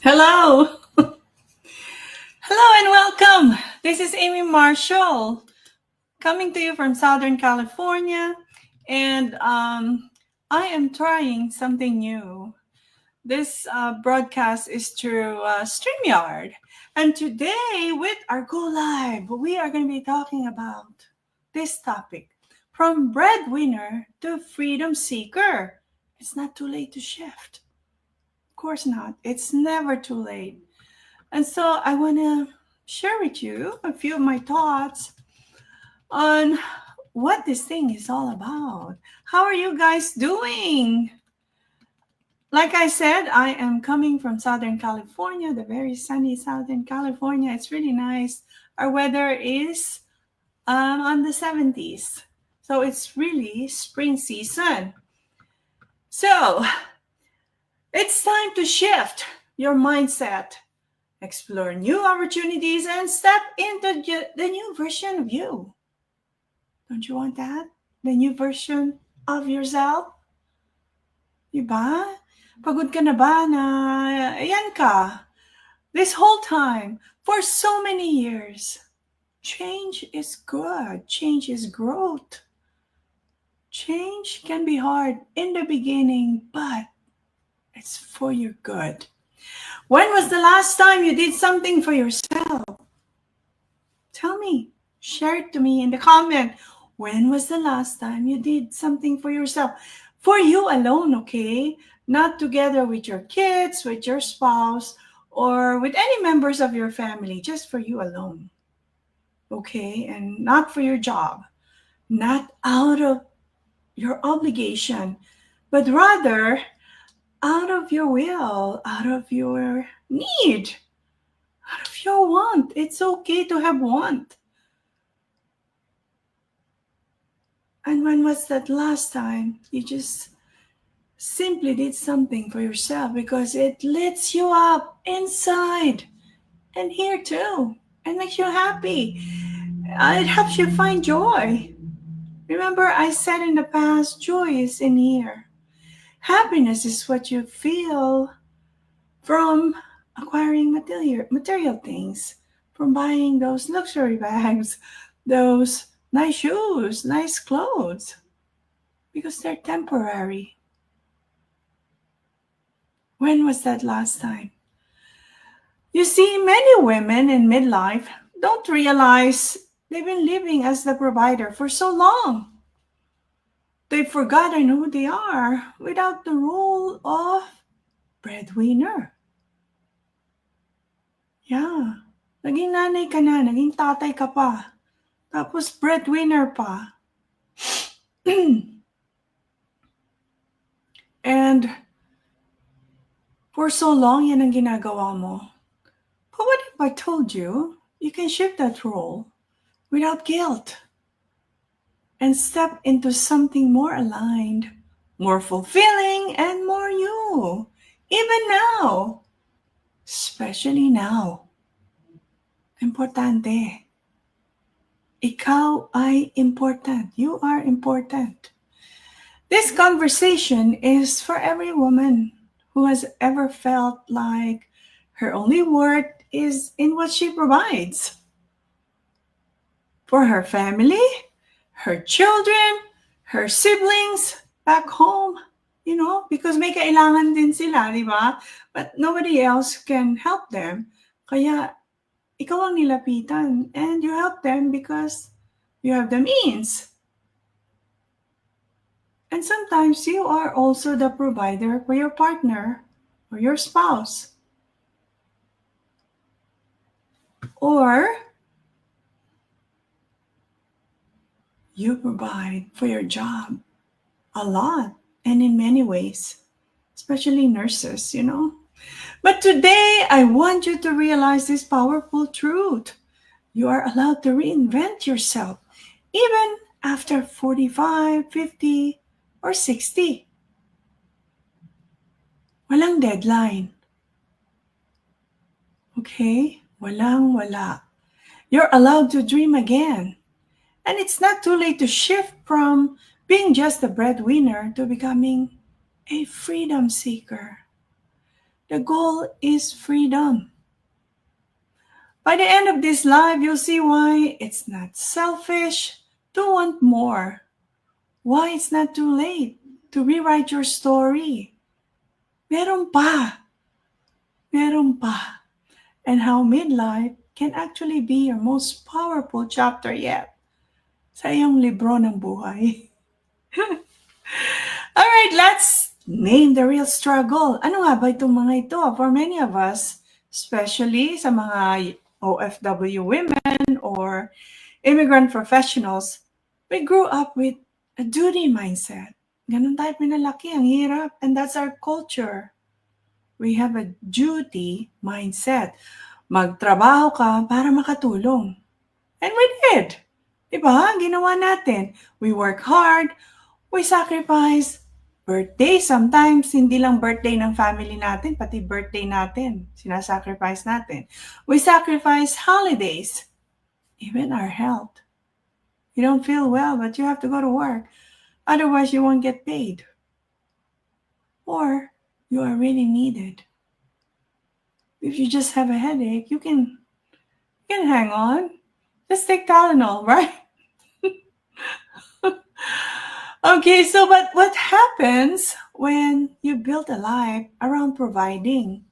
Hello. Hello and welcome. This is Amy Marshall coming to you from Southern California. And I am trying something new. This broadcast is through StreamYard. And today, with our Go Live, we are going to be talking about this topic from breadwinner to freedom seeker. It's not too late to shift. Of course not. It's never too late. And so I want to share with you a few of my thoughts on what this thing is all about. How are you guys doing? Like I said, I am coming from Southern California, the very sunny Southern California. It's really nice. Our weather is on the 70s. So it's really spring season. So it's time to shift your mindset, explore new opportunities, and step into the new version of you. Don't you want that? The new version of yourself? Diba? Pagod ka na ba na ayan ka? This whole time, for so many years, change is good. Change is growth. Change can be hard in the beginning, but it's for your good. When was the last time you did something for yourself? Tell me. Share it to me in the comment. When was the last time you did something for yourself? For you alone, okay? Not together with your kids, with your spouse, or with any members of your family. Just for you alone. Okay? And not for your job. Not out of your obligation, but rather out of your will, out of your need, out of your want. It's okay to have want. And when was that last time you just simply did something for yourself because it lifts you up inside and here too and makes you happy? It helps you find joy. Remember, I said in the past, joy is in here. Happiness is what you feel from acquiring material things, from buying those luxury bags, those nice shoes, nice clothes, because they're temporary. When was that last time? You see, many women in midlife don't realize they've been living as the provider for so long. They've forgotten who they are without the role of breadwinner. Yeah. Naging nanay ka na, naging tatay ka pa. Tapos breadwinner pa. And for so long, yan ang ginagawa mo. But what if I told you you can shift that role without guilt and step into something more aligned, more fulfilling, and more you? Even now. Especially now. Importante. Ikaw ay important. You are important. This conversation is for every woman who has ever felt like her only worth is in what she provides. For her family, her children, her siblings back home, because may kailangan din sila, di ba? But nobody else can help them. Kaya ikaw ang nilapitan and you help them because you have the means. And sometimes you are also the provider for your partner or your spouse. Or you provide for your job a lot and in many ways, especially nurses, But today, I want you to realize this powerful truth. You are allowed to reinvent yourself, even after 45, 50, or 60. Walang deadline. Okay? Walang-wala. You're allowed to dream again. And it's not too late to shift from being just a breadwinner to becoming a freedom seeker. The goal is freedom. By the end of this life, you'll see why it's not selfish to want more. Why it's not too late to rewrite your story. Meron pa. Meron pa. And how midlife can actually be your most powerful chapter yet sa iyong libro ng buhay. Alright, let's name the real struggle. Ano nga ba itong mga ito? For many of us, especially sa mga OFW women or immigrant professionals, we grew up with a duty mindset. Ganun tayo pinalaki, ang hirap. And that's our culture. We have a duty mindset. Magtrabaho ka para makatulong. And we did. Diba? Ginawa natin. We work hard. We sacrifice. Birthday, sometimes hindi lang birthday ng family natin, pati birthday natin, sinasacrifice natin. We sacrifice holidays, even our health. You don't feel well, but you have to go to work. Otherwise, you won't get paid. Or you are really needed. If you just have a headache, you can hang on. Just take Tylenol, right? Okay, so but what happens when you build a life around providing?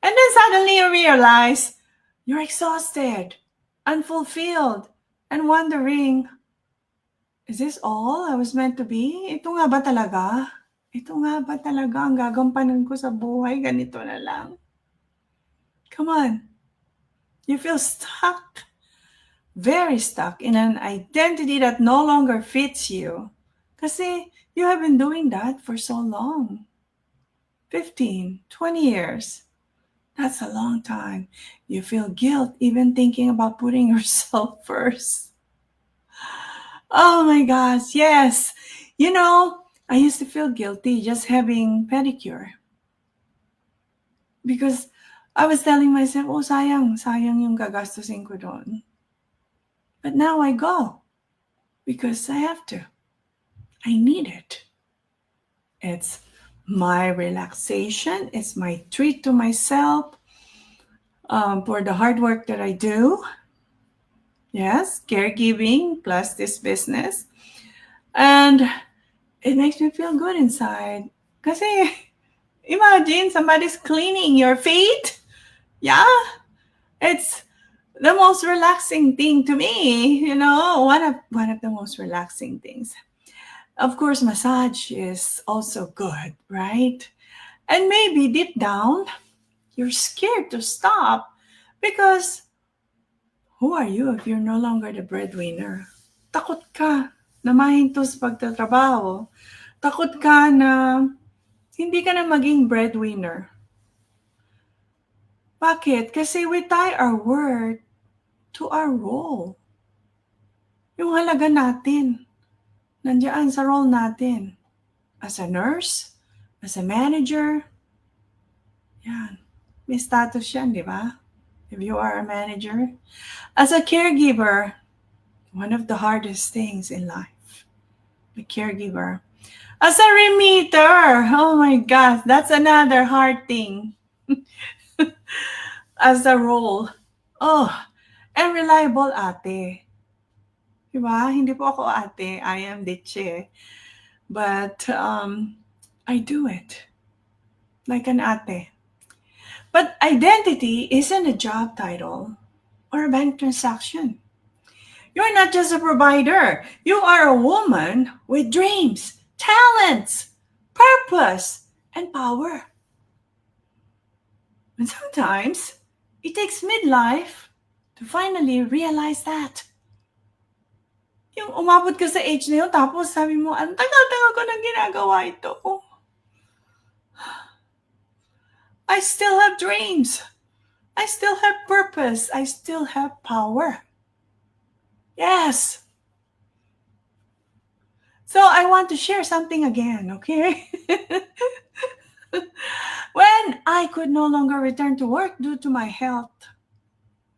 And then suddenly you realize you're exhausted, unfulfilled, and wondering, is this all I was meant to be? Ito nga ba talaga? Ito nga ba talaga ang gagampanan ko sa buhay? Ganito na lang. Come on. You feel stuck, very stuck in an identity that no longer fits you. Kasi you have been doing that for so long. 15, 20 years. That's a long time. You feel guilt even thinking about putting yourself first. Oh my gosh, yes. You know, I used to feel guilty just having pedicure. Because I was telling myself, oh sayang yung gagastusin ko doon. But now I go because I have to. I need it. It's my relaxation. It's my treat to myself for the hard work that I do. Yes, caregiving plus this business. And it makes me feel good inside. Kasi imagine somebody's cleaning your feet. Yeah, it's the most relaxing thing to me. You know, one of the most relaxing things. Of course, massage is also good, right? And maybe deep down, you're scared to stop because who are you if you're no longer the breadwinner? Takot ka na mahinto sa pagtatrabaho. Takot ka na hindi ka na maging breadwinner. Bakit? Kasi we tie our worth to our role. Yung halaga natin, nandiyan sa role natin. As a nurse, as a manager, yan. May status yan, di ba? If you are a manager. As a caregiver, one of the hardest things in life. The caregiver. As a remitter, oh my gosh, that's another hard thing. As a role. Oh, and reliable ate. Diba? Hindi po ako ate. I am ditche. But I do it. Like an ate. But identity isn't a job title or a bank transaction. You're not just a provider. You are a woman with dreams, talents, purpose, and power. And sometimes it takes midlife to finally realize that. Yung umabot ka sa age na yun, tapos sabi mo, ang tagal-tagal ko nang ginagawa ito. I still have dreams. I still have purpose. I still have power. Yes. So I want to share something again, okay? When I could no longer return to work due to my health.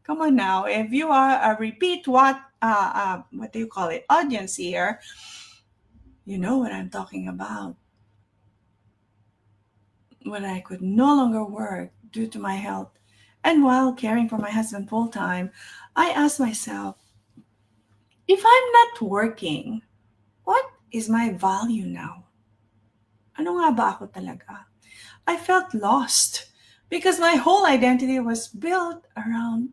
Come on now, if you are a repeat what do you call it, audience here, you know what I'm talking about. when I could no longer work due to my health, and while caring for my husband full time, I asked myself, if I'm not working, what is my value now? Ano nga ba ako talaga? I felt lost because my whole identity was built around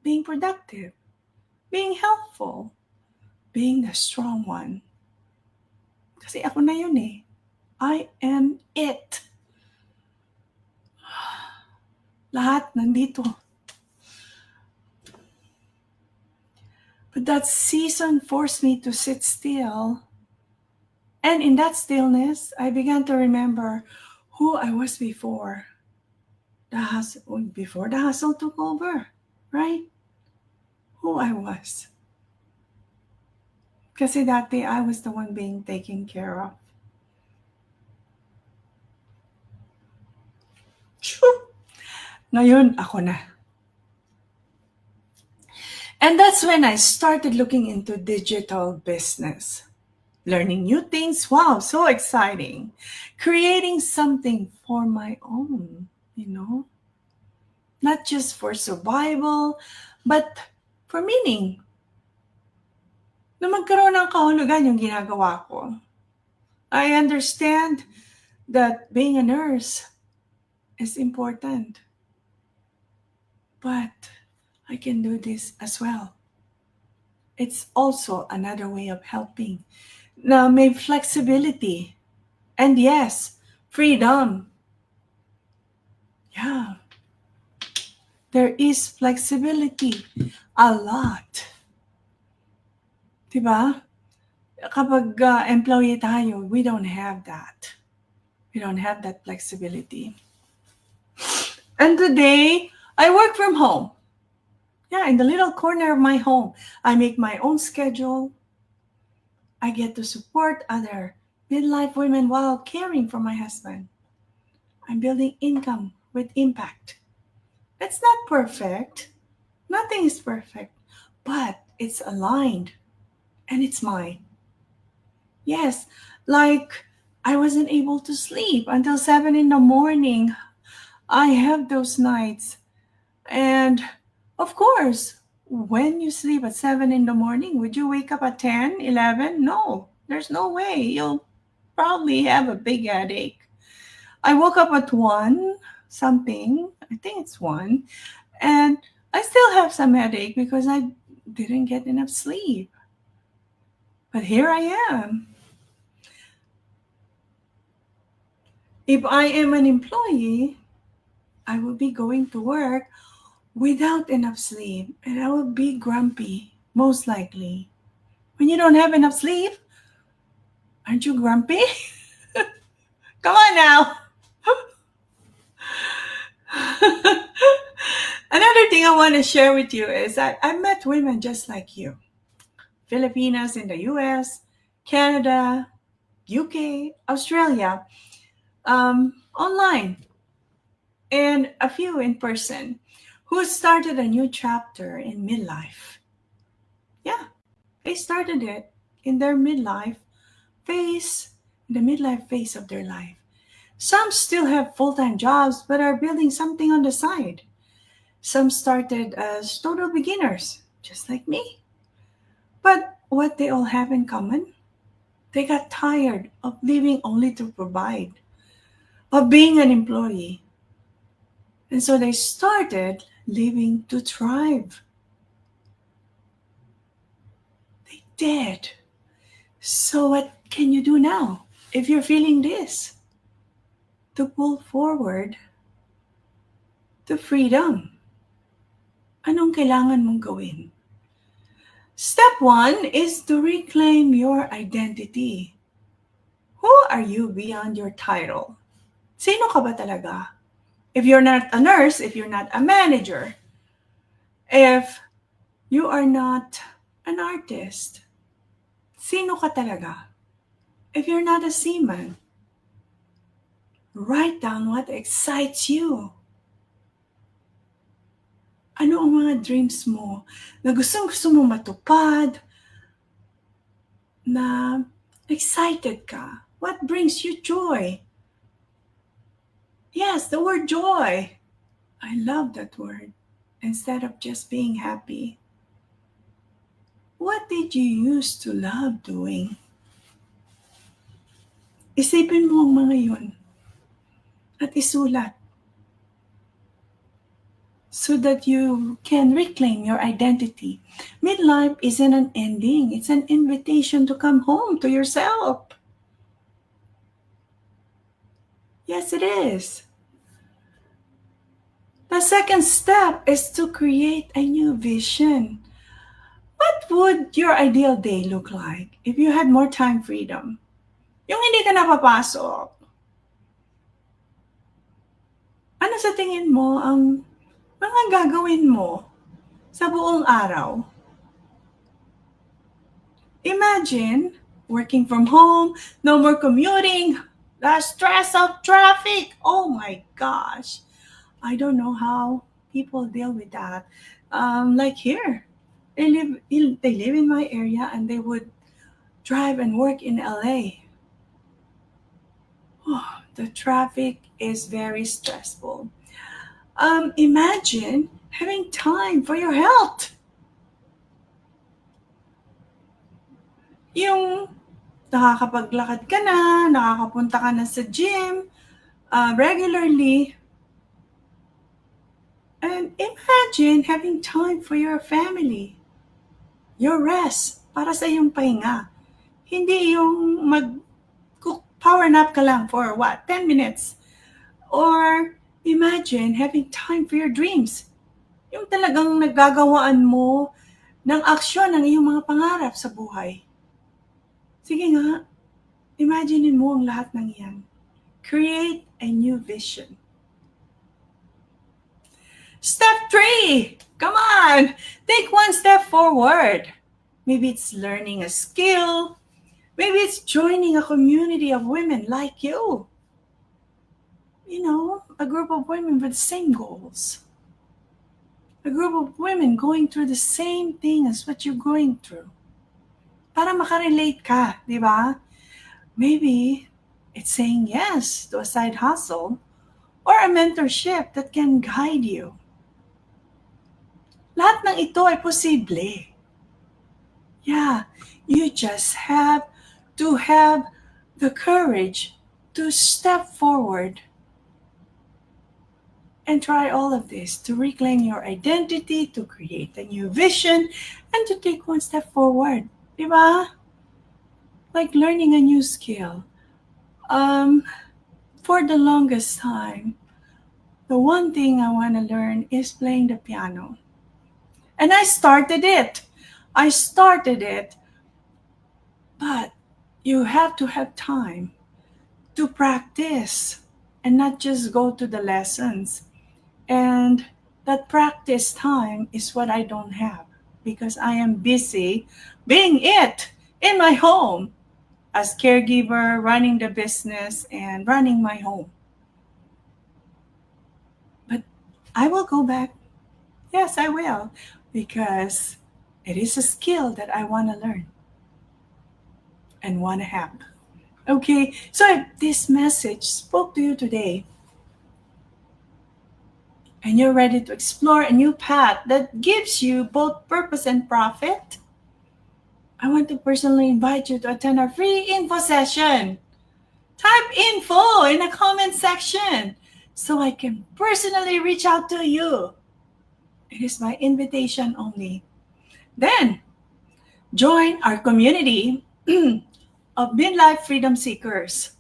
being productive, being helpful, being the strong one. Kasi ako na yun eh. I am it. Lahat nandito. But that season forced me to sit still. And in that stillness, I began to remember who I was before the hustle took over, right? Who I was. Kasi dati I was the one being taken care of. Ngayon, ako na. And that's when I started looking into digital business. Learning new things, wow, so exciting. Creating something for my own, not just for survival, but for meaning. Na magkaroon ng kahulugan yung ginagawa ko. I understand that being a nurse is important. But I can do this as well. It's also another way of helping. Na may flexibility. And yes, freedom. Yeah. There is flexibility. A lot. Diba? Kapag employee tayo, we don't have that. We don't have that flexibility. And today, I work from home. Yeah, in the little corner of my home. I make my own schedule. I get to support other midlife women while caring for my husband. I'm building income with impact. It's not perfect. Nothing is perfect. But it's aligned. And it's mine. Yes, like I wasn't able to sleep until 7 in the morning. I have those nights. And of course, when you sleep at 7 in the morning, would you wake up at 10, 11? No, there's no way. You'll probably have a big headache. I woke up at 1 something, I think it's 1, and I still have some headache because I didn't get enough sleep. But here I am. If I am an employee, I will be going to work without enough sleep, and I will be grumpy, most likely. When you don't have enough sleep, aren't you grumpy? Come on now. Another thing I want to share with you is that I met women just like you. Filipinas in the US, Canada, UK, Australia, online, and a few in person who started a new chapter in midlife. Yeah, they started it in their the midlife phase of their life. Some still have full-time jobs but are building something on the side. Some started as total beginners, just like me. But what they all have in common? They got tired of living only to provide, of being an employee. And so they started living to thrive. They did. So what can you do now if you're feeling this? To pull forward to freedom. Anong kailangan mong gawin? Step 1 is to reclaim your identity. Who are you beyond your title? Sino ka ba talaga? If you're not a nurse, if you're not a manager, if you are not an artist, sino ka talaga? If you're not a seaman, write down what excites you. Ano ang mga dreams mo na gustong-gusto mo matupad, na excited ka? What brings you joy? Yes, the word joy. I love that word. Instead of just being happy, what did you used to love doing? Isipin mo ang mga yun at isulat so that you can reclaim your identity. Midlife isn't an ending, it's an invitation to come home to yourself. Yes, it is. The second step is to create a new vision. What would your ideal day look like if you had more time freedom? Yung hindi ka napapasok. Ano sa tingin mo ang mga gagawin mo sa buong araw? Imagine working from home, no more commuting, the stress of traffic. Oh my gosh. I don't know how people deal with that. Like here, they live in my area and they would drive and work in LA. Oh, the traffic is very stressful. Imagine having time for your health. Yung nakakapaglakad ka na, nakakapunta ka na sa gym regularly. And imagine having time for your family, your rest, para sa iyong pahinga. Hindi yung power nap ka lang for what, 10 minutes. Or imagine having time for your dreams. Yung talagang nagagawaan mo ng aksyon ng iyong mga pangarap sa buhay. Sige nga, imaginein mo ang lahat ng yan. Create a new vision. Step 3! Come on! Take one step forward. Maybe it's learning a skill. Maybe it's joining a community of women like you. You know, a group of women with the same goals. A group of women going through the same thing as what you're going through. Para makarelate ka, di ba? Maybe it's saying yes to a side hustle or a mentorship that can guide you. Lahat ng ito ay posible. Yeah, you just have to have the courage to step forward and try all of this to reclaim your identity, to create a new vision, and to take one step forward. Diba? Like learning a new skill. For the longest time, the one thing I want to learn is playing the piano. And I started it. But you have to have time to practice and not just go to the lessons. And that practice time is what I don't have because I am busy being it in my home as caregiver, running the business and running my home. But I will go back. Yes, I will because it is a skill that I want to learn and want to have. Okay, so if this message spoke to you today and you're ready to explore a new path that gives you both purpose and profit, I want to personally invite you to attend our free info session. Type info in the comment section so I can personally reach out to you. It is my invitation only. Then, join our community of Midlife Freedom Seekers.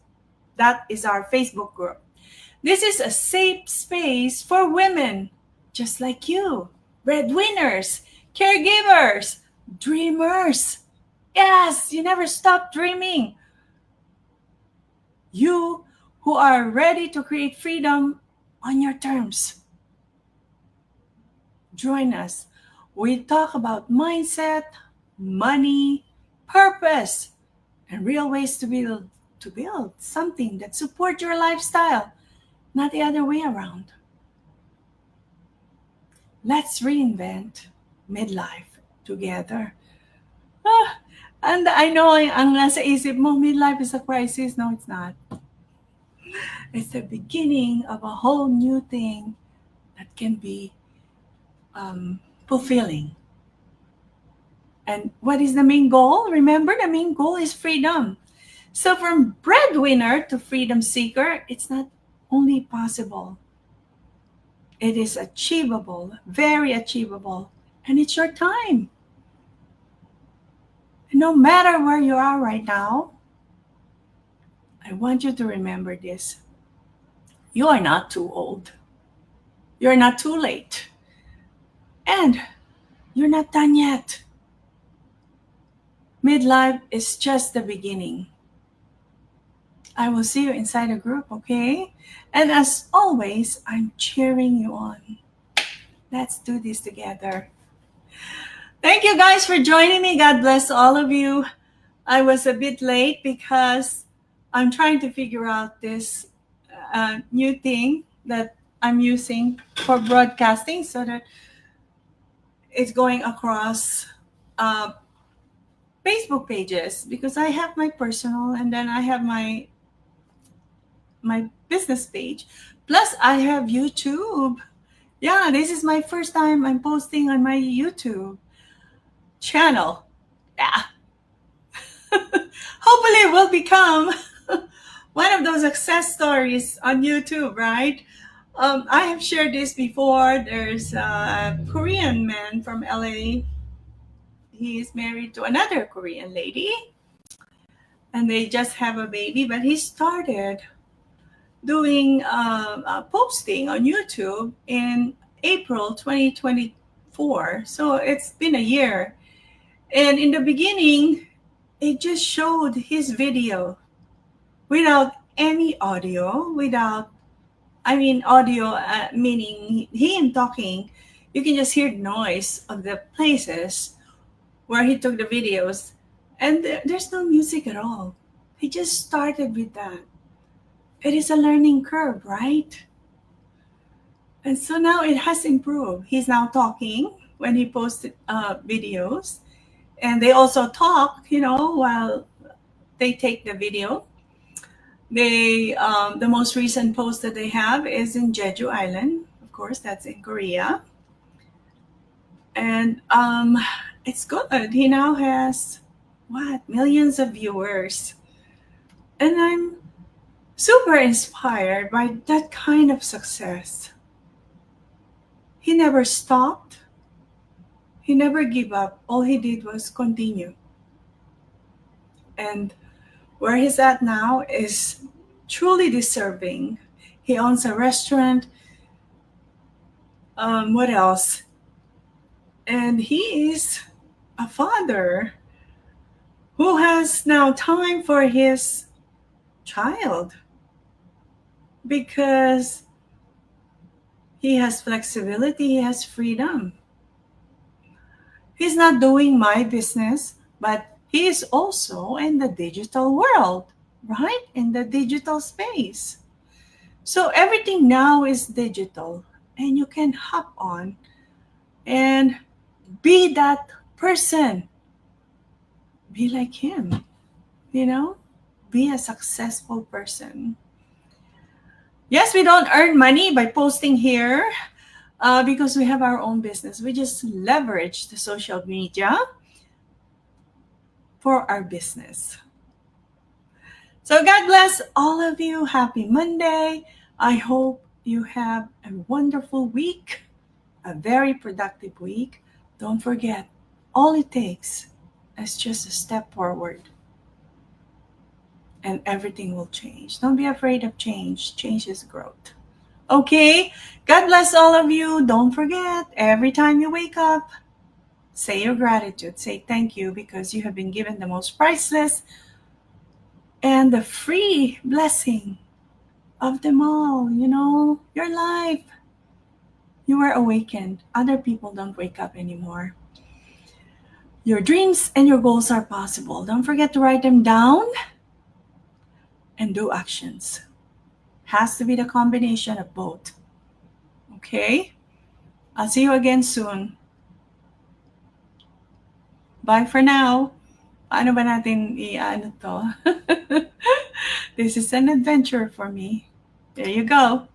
That is our Facebook group. This is a safe space for women just like you, breadwinners, caregivers, dreamers. Yes, you never stop dreaming. You who are ready to create freedom on your terms. Join us. We talk about mindset, money, purpose, and real ways to build something that supports your lifestyle, not the other way around. Let's reinvent midlife together. And I know ang nasa isip mo, midlife is a crisis. No, it's not. It's the beginning of a whole new thing that can be fulfilling. And what is the main goal? Remember, the main goal is freedom. So from breadwinner to freedom seeker, it's not only possible, it is achievable, very achievable, and it's your time. No matter where you are right now, I want you to remember this. You are not too old. You're not too late. And you're not done yet. Midlife is just the beginning. I will see you inside a group, okay? And as always, I'm cheering you on. Let's do this together. Thank you guys for joining me. God bless all of you. I was a bit late because I'm trying to figure out this new thing that I'm using for broadcasting so that it's going across uh, Facebook pages, because I have my personal and then I have my business page. Plus I have YouTube. Yeah, this is my first time I'm posting on my YouTube channel. Yeah. Hopefully it will become one of those success stories on YouTube, right? I have shared this before. There's a Korean man from LA. He is married to another Korean lady and they just have a baby, but he started doing posting on YouTube in April 2024. So it's been a year. And in the beginning, it just showed his video without any audio, audio meaning him talking. You can just hear the noise of the places where he took the videos. And there's no music at all. He just started with that. It is a learning curve, right? And so now it has improved. He's now talking when he posted videos. And they also talk, while they take the video. The most recent post that they have is in Jeju Island. Of course, that's in Korea. And it's good. He now has, millions of viewers. And I'm super inspired by that kind of success. He never stopped. He never gave up. All he did was continue. And where he's at now is truly deserving. He owns a restaurant. What else? And he is a father who has now time for his child because he has flexibility, he has freedom. He's not doing my business, but he is also in the digital world, right? In the digital space. So everything now is digital, and you can hop on and be that person. Be like him, be a successful person. Yes, we don't earn money by posting here because we have our own business. We just leverage the social media for our business. So God bless all of you. Happy Monday. I hope you have a wonderful week, a very productive week. Don't forget, all it takes is just a step forward and everything will change. Don't be afraid of change. Change is growth. Okay? God bless all of you. Don't forget, every time you wake up, say your gratitude. Say thank you because you have been given the most priceless and the free blessing of them all. Your life. You are awakened. Other people don't wake up anymore. Your dreams and your goals are possible. Don't forget to write them down and do actions. Has to be the combination of both. Okay? I'll see you again soon. Bye for now. Paano ba natin i-ano to? This is an adventure for me. There you go.